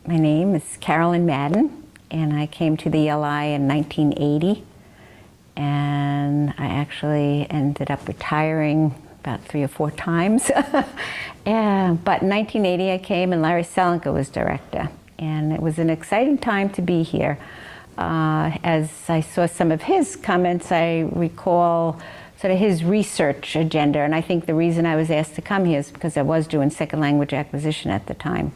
My name is Carolyn Madden, and I came to the ELI in 1980, and I actually ended up retiring about 3 or 4 times. But in 1980 I came, and Larry Selenka was director, and it was an exciting time to be here. As I saw some of his comments, I recall sort of his research agenda, and I think the reason I was asked to come here is because I was doing second language acquisition at the time.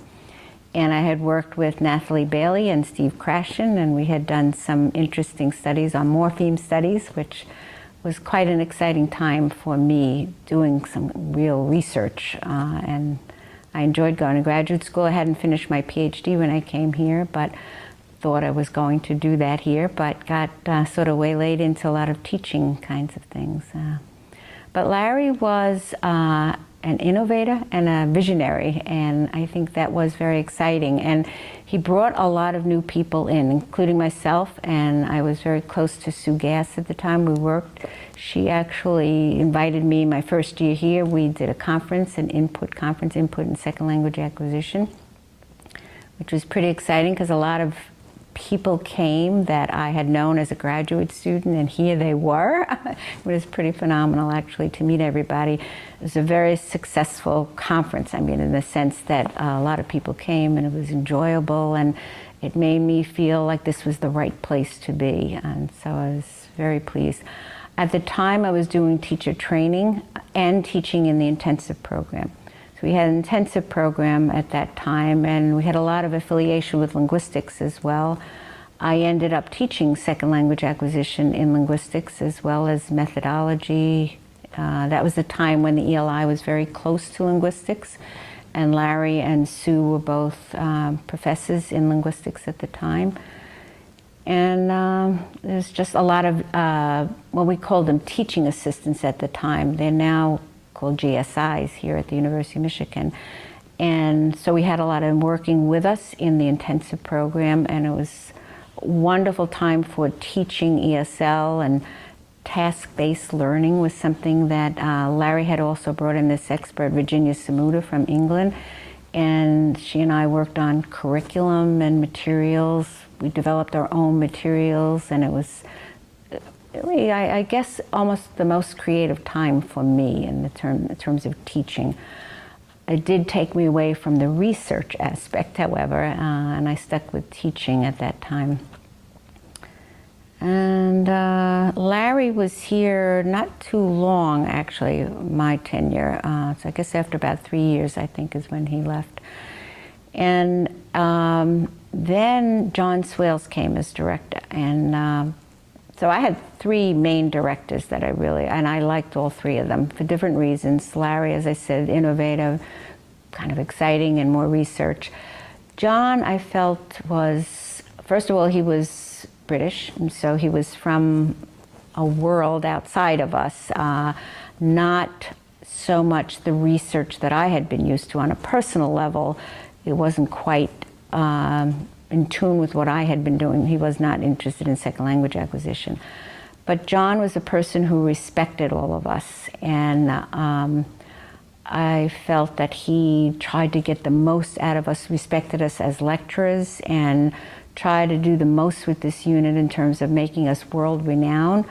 And I had worked with Nathalie Bailey and Steve Krashen, and we had done some interesting studies on morpheme studies, which was quite an exciting time for me doing some real research. And I enjoyed going to graduate school. I hadn't finished my PhD when I came here, but thought I was going to do that here, but got sort of waylaid into a lot of teaching kinds of things. But Larry was an innovator and a visionary, and I think that was very exciting. And he brought a lot of new people in, including myself, and I was very close to Sue Gass at the time we worked. She actually invited me my first year here. We did a conference, input in second language acquisition, which was pretty exciting because a lot of people came that I had known as a graduate student, and here they were. It was pretty phenomenal, actually, to meet everybody. It was a very successful conference, I mean, in the sense that a lot of people came, and it was enjoyable, and it made me feel like this was the right place to be, and so I was very pleased. At the time, I was doing teacher training and teaching in the intensive program. We had an intensive program at that time, and we had a lot of affiliation with linguistics as well. I ended up teaching second language acquisition in linguistics as well as methodology. That was the time when the ELI was very close to linguistics, and Larry and Sue were both professors in linguistics at the time. And there's just a lot of, well, we called them teaching assistants at the time. They're now called GSIs here at the University of Michigan. And so we had a lot of them working with us in the intensive program, and it was a wonderful time for teaching ESL, and task-based learning was something that Larry had also brought in this expert, Virginia Samuda from England, and she and I worked on curriculum and materials. We developed our own materials, and it was really, I guess, almost the most creative time for me in terms of teaching. It did take me away from the research aspect, however, and I stuck with teaching at that time. And Larry was here not too long, actually, my tenure. So I guess after about 3 years, I think, is when he left. And then John Swales came as director, and so I had 3 main directors that I liked all 3 of them for different reasons. Larry, as I said, innovative, kind of exciting, and more research. John, I felt, was, first of all, he was British, and so he was from a world outside of us, not so much the research that I had been used to on a personal level. It wasn't quite in tune with what I had been doing. He was not interested in second language acquisition. But John was a person who respected all of us, and I felt that he tried to get the most out of us, respected us as lecturers, and tried to do the most with this unit in terms of making us world-renowned.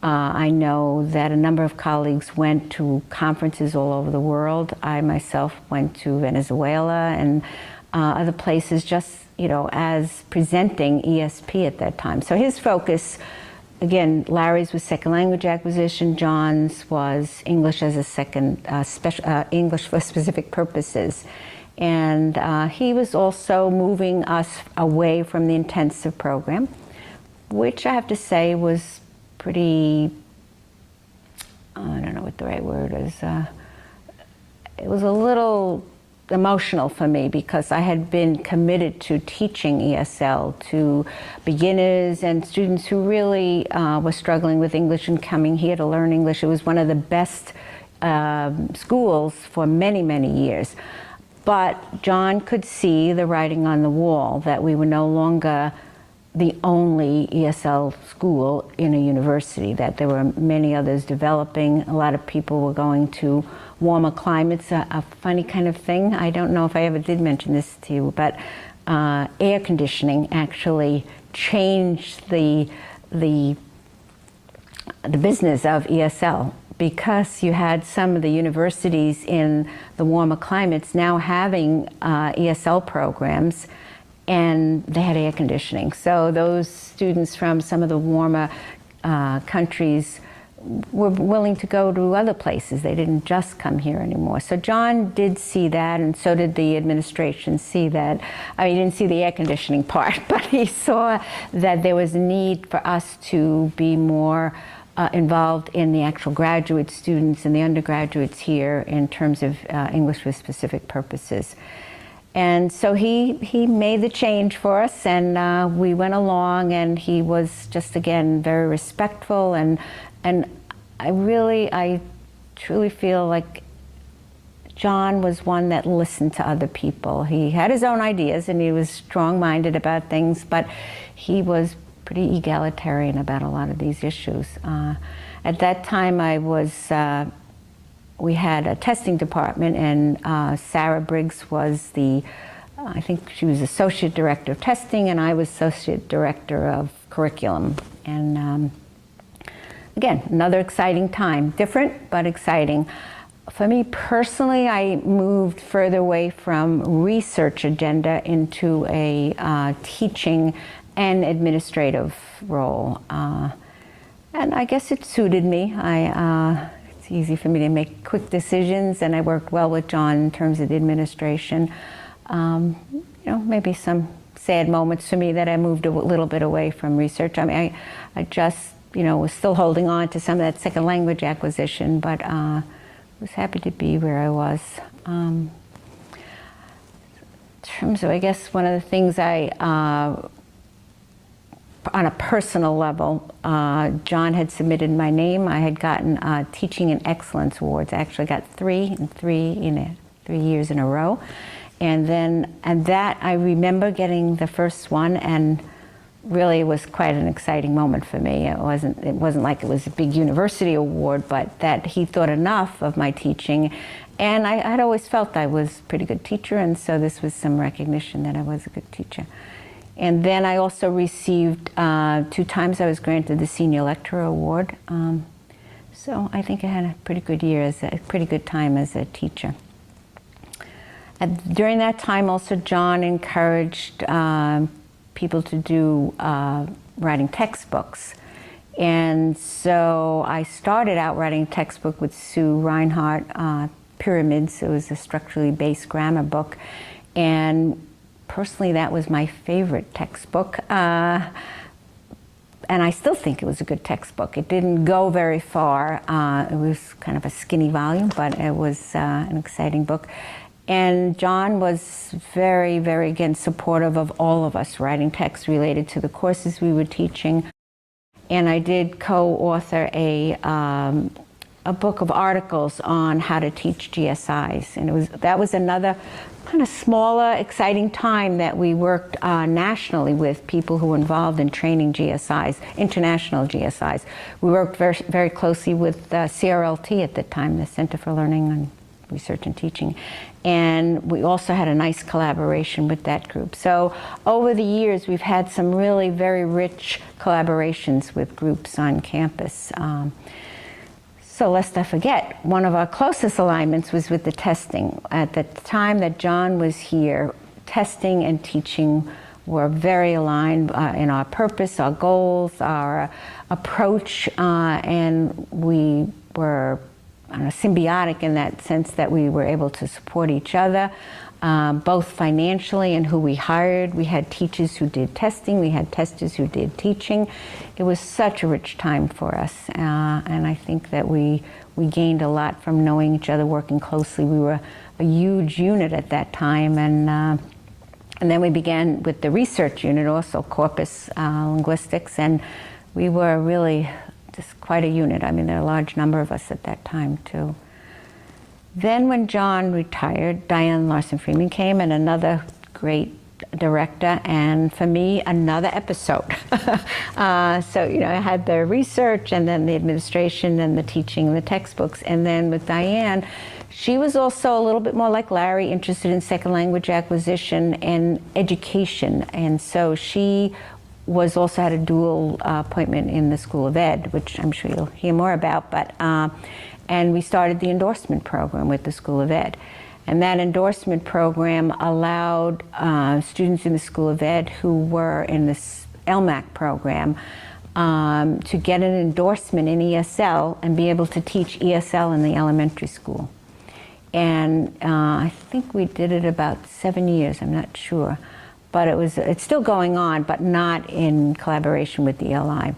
I know that a number of colleagues went to conferences all over the world. I myself went to Venezuela and other places, just as presenting ESP at that time. So his focus, again, Larry's was second language acquisition, John's was English as a second, English for specific purposes. And he was also moving us away from the intensive program, which I have to say was pretty, I don't know what the right word is, it was a little emotional for me because I had been committed to teaching ESL to beginners and students who really were struggling with English and coming here to learn English. It was one of the best schools for many, many years. But John could see the writing on the wall that we were no longer the only ESL school in a university, that there were many others developing. A lot of people were going to warmer climates, a funny kind of thing. I don't know if I ever did mention this to you, but air conditioning actually changed the business of ESL, because you had some of the universities in the warmer climates now having ESL programs, and they had air conditioning. So those students from some of the warmer countries were willing to go to other places. They didn't just come here anymore. So John did see that, and so did the administration see that. I mean, he didn't see the air conditioning part, but he saw that there was a need for us to be more involved in the actual graduate students and the undergraduates here in terms of English with specific purposes. And so he made the change for us, and we went along, and he was just, again, very respectful, and I truly feel like John was one that listened to other people. He had his own ideas, and he was strong-minded about things, but he was pretty egalitarian about a lot of these issues. At that time, we had a testing department, and Sarah Briggs was I think she was Associate Director of Testing, and I was Associate Director of Curriculum. And again, another exciting time. Different, but exciting. For me personally, I moved further away from research agenda into a teaching and administrative role. And I guess it suited me. It's easy for me to make quick decisions, and I worked well with John in terms of the administration. You know, maybe some sad moments for me that I moved a little bit away from research. I mean, I just, you know, was still holding on to some of that second language acquisition, but was happy to be where I was. In terms of, I guess, one of the things on a personal level, John had submitted my name. I had gotten Teaching and Excellence Awards. I actually got three years in a row. And that I remember getting the first one, and really it was quite an exciting moment for me. It wasn't like it was a big university award, but that he thought enough of my teaching. And I'd always felt I was a pretty good teacher, and so this was some recognition that I was a good teacher. And then I also received, 2 times I was granted the Senior Lecturer Award. So I think I had a pretty good year, a pretty good time as a teacher. During that time also, John encouraged people to do writing textbooks. And so I started out writing a textbook with Sue Reinhardt, Pyramids. It was a structurally based grammar book. And personally, that was my favorite textbook. And I still think it was a good textbook. It didn't go very far. It was kind of a skinny volume, but it was an exciting book. And John was very, very, again, supportive of all of us writing texts related to the courses we were teaching. And I did co-author a book of articles on how to teach GSIs. And that was another kind of smaller, exciting time that we worked nationally with people who were involved in training GSIs, international GSIs. We worked very, very closely with CRLT at the time, the Center for Learning and Research and Teaching. And we also had a nice collaboration with that group. So over the years, we've had some really very rich collaborations with groups on campus. So lest I forget, one of our closest alignments was with the testing. At the time that John was here, testing and teaching were very aligned in our purpose, our goals, our approach, and we were symbiotic in that sense that we were able to support each other, both financially and who we hired. We had teachers who did testing, we had testers who did teaching. It was such a rich time for us, and I think that we gained a lot from knowing each other, working closely. We were a huge unit at that time, and then we began with the research unit, also corpus linguistics, and we were really just quite a unit. I mean, there are a large number of us at that time, too. Then when John retired, Diane Larson Freeman came, and another great director, and for me, another episode. So, you know, I had the research and then the administration and the teaching and the textbooks. And then with Diane, she was also a little bit more like Larry, interested in second language acquisition and education. And so she was also had a dual appointment in the School of Ed, which I'm sure you'll hear more about. But and we started the endorsement program with the School of Ed. And that endorsement program allowed students in the School of Ed who were in this LMAC program to get an endorsement in ESL and be able to teach ESL in the elementary school. And I think we did it about 7 years, I'm not sure. But it's still going on, but not in collaboration with the ELI.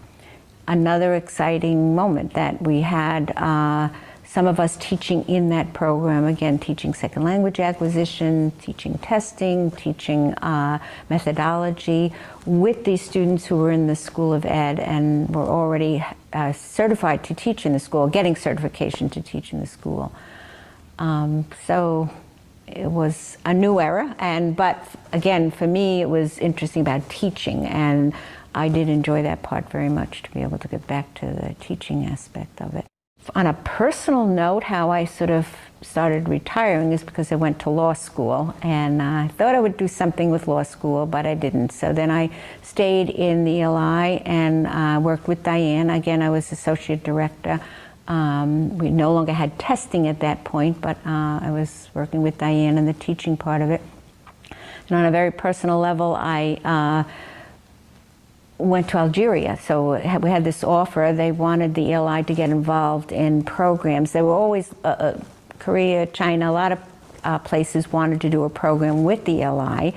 Another exciting moment that we had some of us teaching in that program, again, teaching second language acquisition, teaching testing, teaching methodology with these students who were in the School of Ed and were already certified to teach in the school, getting certification to teach in the school. So it was a new era, but again, for me, it was interesting about teaching, and I did enjoy that part very much, to be able to get back to the teaching aspect of it. On a personal note, how I sort of started retiring is because I went to law school, and I thought I would do something with law school, but I didn't. So then I stayed in the ELI and worked with Diane. Again, I was associate director. We no longer had testing at that point, but I was working with Diane in the teaching part of it. And on a very personal level, I went to Algeria. So we had this offer. They wanted the ELI to get involved in programs. There were always, Korea, China, a lot of places wanted to do a program with the ELI.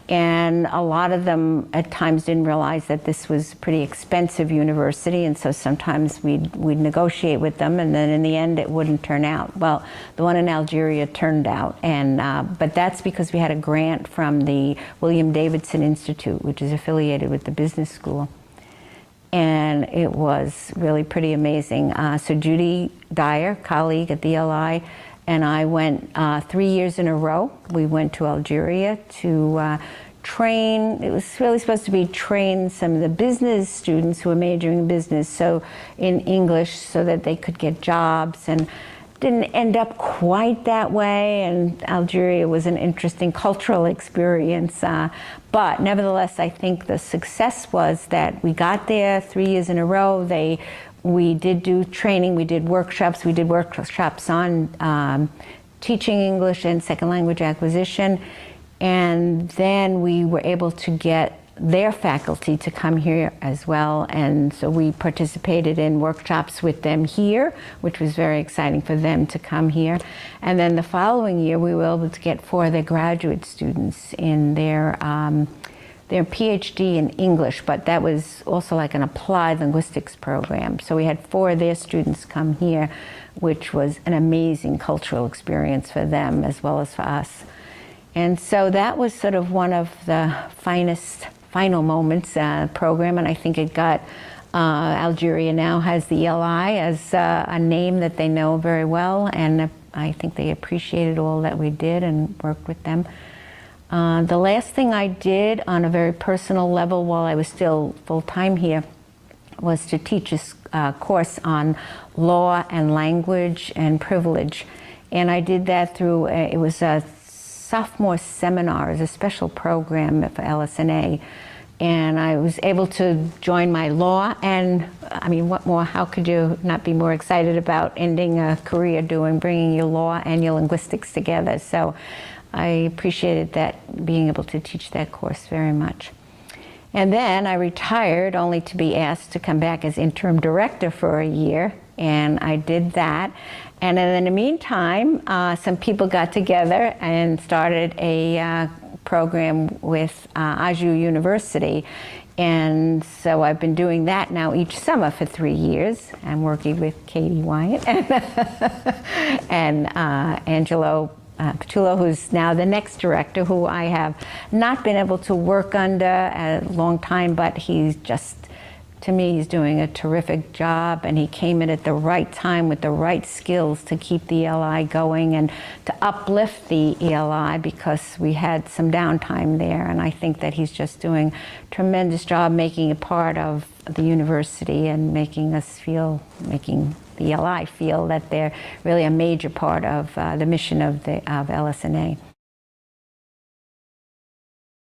And a lot of them at times didn't realize that this was a pretty expensive university, and so sometimes we'd negotiate with them, and then in the end it wouldn't turn out. Well, the one in Algeria turned out, and but that's because we had a grant from the William Davidson Institute, which is affiliated with the business school. And it was really pretty amazing. So Judy Dyer, colleague at the ELI, and I went 3 years in a row. We went to Algeria to train. It was really supposed to be train some of the business students who were majoring in business, so in English, so that they could get jobs. And didn't end up quite that way. And Algeria was an interesting cultural experience. But nevertheless, I think the success was that we got there 3 years in a row. We did do training, we did workshops on teaching English and second language acquisition, and then we were able to get their faculty to come here as well, and so we participated in workshops with them here, which was very exciting for them to come here. And then the following year we were able to get 4 of their graduate students in their PhD in English, but that was also like an applied linguistics program. So we had 4 of their students come here, which was an amazing cultural experience for them as well as for us. And so that was sort of one of the final moments program, and I think it got, Algeria now has the ELI as a name that they know very well, and I think they appreciated all that we did and worked with them. The last thing I did on a very personal level while I was still full-time here was to teach a course on law and language and privilege. And I did that through, it was a sophomore seminar, it was a special program for LSNA. And I was able to join my law, and I mean, what more, how could you not be more excited about ending a career bringing your law and your linguistics together? So I appreciated that, being able to teach that course very much. And then I retired only to be asked to come back as interim director for a year, and I did that. And then in the meantime, some people got together and started a program with Aju University. And so I've been doing that now each summer for 3 years. I'm working with Katie Wyatt and Angelo Petullo, who's now the next director, who I have not been able to work under a long time, but he's just to me, he's doing a terrific job, and he came in at the right time with the right skills to keep the ELI going and to uplift the ELI, because we had some downtime there. And I think that he's just doing a tremendous job making it part of the university and making the ELI feel that they're really a major part of the mission of LS&A.